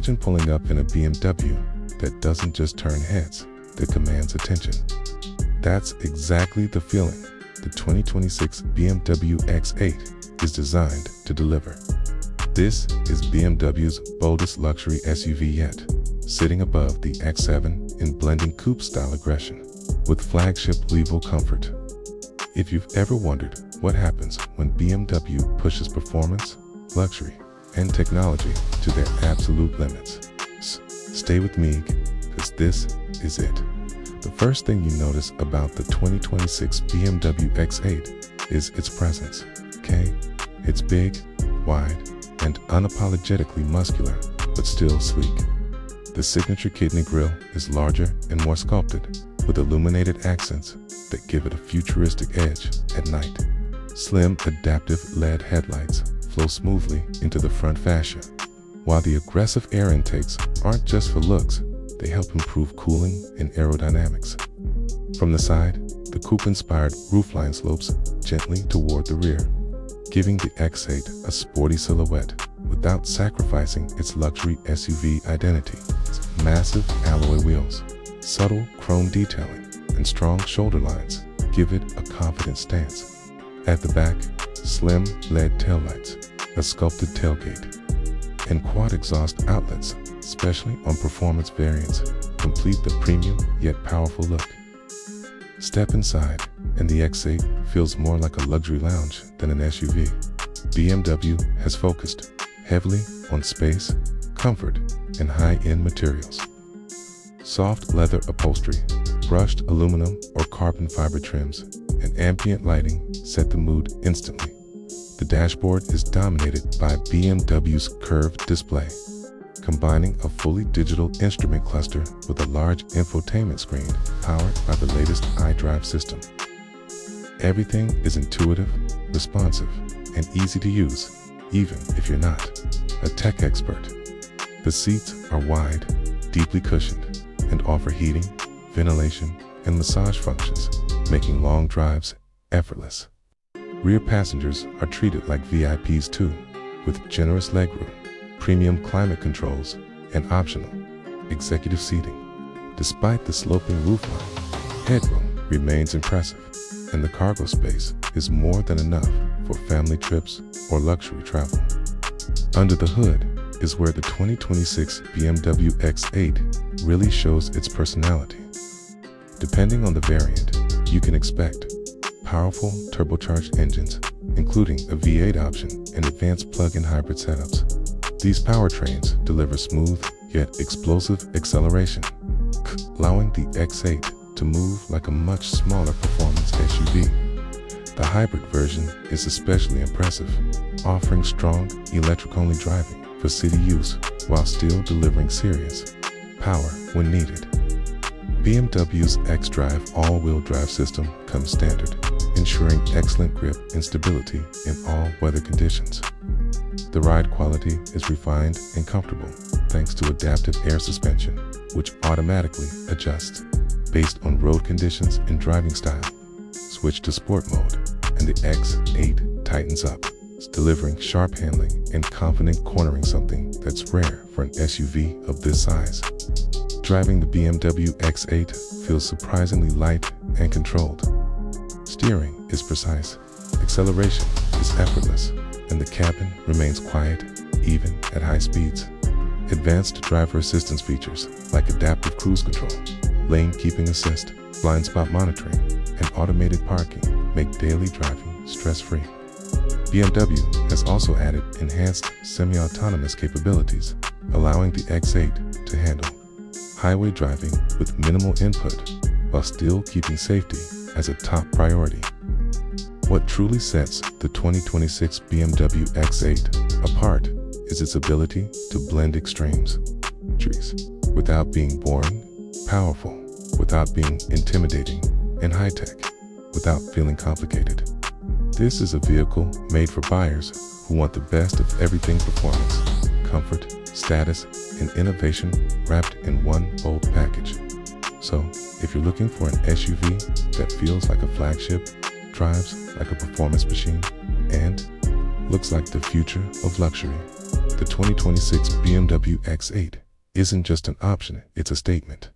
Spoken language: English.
Imagine pulling up in a BMW that doesn't just turn heads, that commands attention. That's exactly the feeling the 2026 BMW X8 is designed to deliver. This is BMW's boldest luxury SUV yet, sitting above the X7 in blending coupe-style aggression with flagship level comfort. If you've ever wondered what happens when BMW pushes performance, luxury, and technology to their absolute limits, stay with me, because this is it. The first thing you notice about the 2026 BMW X8 is its presence, okay? It's big, wide, and unapologetically muscular, but still sleek. The signature kidney grille is larger and more sculpted, with illuminated accents that give it a futuristic edge at night. Slim, adaptive LED headlights flow smoothly into the front fascia, while the aggressive air intakes aren't just for looks, they help improve cooling and aerodynamics. From the side, the coupe-inspired roofline slopes gently toward the rear, giving the X8 a sporty silhouette without sacrificing its luxury SUV identity. Massive alloy wheels, subtle chrome detailing, and strong shoulder lines give it a confident stance. At the back, slim LED taillights, a sculpted tailgate, and quad exhaust outlets, especially on performance variants, complete the premium yet powerful look. Step inside, and the X8 feels more like a luxury lounge than an SUV. BMW has focused heavily on space, comfort, and high-end materials. Soft leather upholstery, brushed aluminum or carbon fiber trims, and ambient lighting set the mood instantly. The dashboard is dominated by BMW's curved display, combining a fully digital instrument cluster with a large infotainment screen powered by the latest iDrive system. Everything is intuitive, responsive, and easy to use, even if you're not a tech expert. The seats are wide, deeply cushioned, and offer heating, ventilation, and massage functions, making long drives effortless. Rear passengers are treated like VIPs too, with generous legroom, premium climate controls, and optional executive seating. Despite the sloping roofline, headroom remains impressive, and the cargo space is more than enough for family trips or luxury travel. Under the hood is where the 2026 BMW X8 really shows its personality. Depending on the variant, you can expect powerful turbocharged engines, including a V8 option and advanced plug-in hybrid setups. These powertrains deliver smooth yet explosive acceleration, allowing the X8 to move like a much smaller performance SUV. The hybrid version is especially impressive, offering strong electric-only driving for city use while still delivering serious power when needed. BMW's xDrive all-wheel drive system comes standard, ensuring excellent grip and stability in all weather conditions. The ride quality is refined and comfortable thanks to adaptive air suspension, which automatically adjusts based on road conditions and driving style. Switch to sport mode, and the X8 tightens up, delivering sharp handling and confident cornering, something that's rare for an SUV of this size. Driving the BMW X8 feels surprisingly light and controlled. Steering is precise, acceleration is effortless, and the cabin remains quiet even at high speeds. Advanced driver assistance features like adaptive cruise control, lane keeping assist, blind spot monitoring, and automated parking make daily driving stress-free. BMW has also added enhanced semi-autonomous capabilities, allowing the X8 to handle highway driving with minimal input while still keeping safety as a top priority. What truly sets the 2026 BMW X8 apart is its ability to blend extremes, without being boring, powerful, without being intimidating, and high-tech, without feeling complicated. This is a vehicle made for buyers who want the best of everything: performance, comfort, status, and innovation wrapped in one bold package. So, if you're looking for an SUV that feels like a flagship, drives like a performance machine, and looks like the future of luxury, The 2026 BMW X8 isn't just an option, it's a statement.